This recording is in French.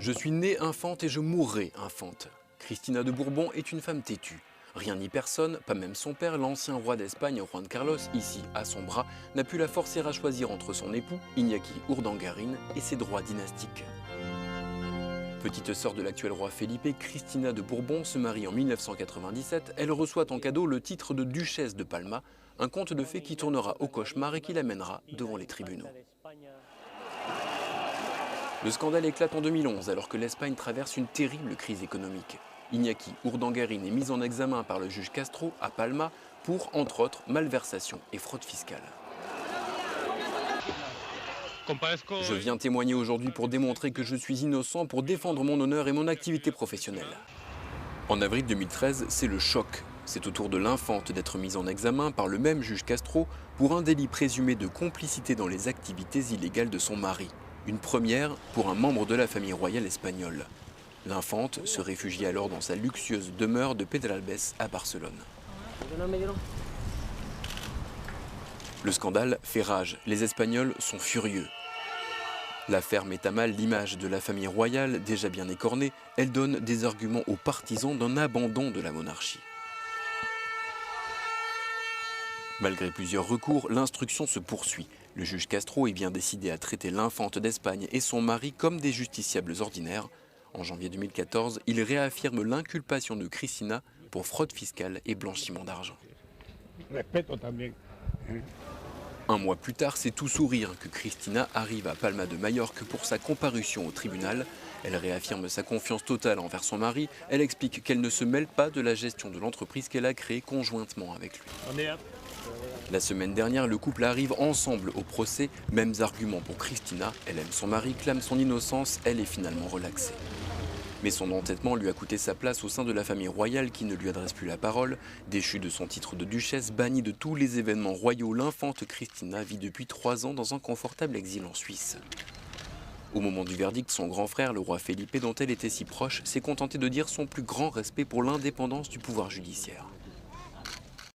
Je suis née infante et je mourrai infante. Cristina de Bourbon est une femme têtue. Rien ni personne, pas même son père, l'ancien roi d'Espagne Juan Carlos, ici à son bras, n'a pu la forcer à choisir entre son époux, Iñaki Urdangarin, et ses droits dynastiques. Petite sœur de l'actuel roi Felipe, Cristina de Bourbon se marie en 1997. Elle reçoit en cadeau le titre de duchesse de Palma, un conte de fées qui tournera au cauchemar et qui l'amènera devant les tribunaux. Le scandale éclate en 2011 alors que l'Espagne traverse une terrible crise économique. Iñaki Urdangarin est mis en examen par le juge Castro à Palma pour, entre autres, malversation et fraude fiscale. Je viens témoigner aujourd'hui pour démontrer que je suis innocent, pour défendre mon honneur et mon activité professionnelle. En avril 2013, c'est le choc. C'est au tour de l'infante d'être mise en examen par le même juge Castro pour un délit présumé de complicité dans les activités illégales de son mari. Une première pour un membre de la famille royale espagnole. L'infante se réfugie alors dans sa luxueuse demeure de Pedralbes à Barcelone. Le scandale fait rage. Les Espagnols sont furieux. L'affaire met à mal l'image de la famille royale, déjà bien écornée. Elle donne des arguments aux partisans d'un abandon de la monarchie. Malgré plusieurs recours, l'instruction se poursuit. Le juge Castro est bien décidé à traiter l'infante d'Espagne et son mari comme des justiciables ordinaires. En janvier 2014, il réaffirme l'inculpation de Cristina pour fraude fiscale et blanchiment d'argent. Un mois plus tard, c'est tout sourire que Cristina arrive à Palma de Majorque pour sa comparution au tribunal. Elle réaffirme sa confiance totale envers son mari. Elle explique qu'elle ne se mêle pas de la gestion de l'entreprise qu'elle a créée conjointement avec lui. La semaine dernière, le couple arrive ensemble au procès. Mêmes arguments pour Cristina. Elle aime son mari, clame son innocence. Elle est finalement relaxée. Mais son entêtement lui a coûté sa place au sein de la famille royale qui ne lui adresse plus la parole. Déchue de son titre de duchesse, bannie de tous les événements royaux, l'infante Cristina vit depuis 3 ans dans un confortable exil en Suisse. Au moment du verdict, son grand frère, le roi Felipe, dont elle était si proche, s'est contenté de dire son plus grand respect pour l'indépendance du pouvoir judiciaire.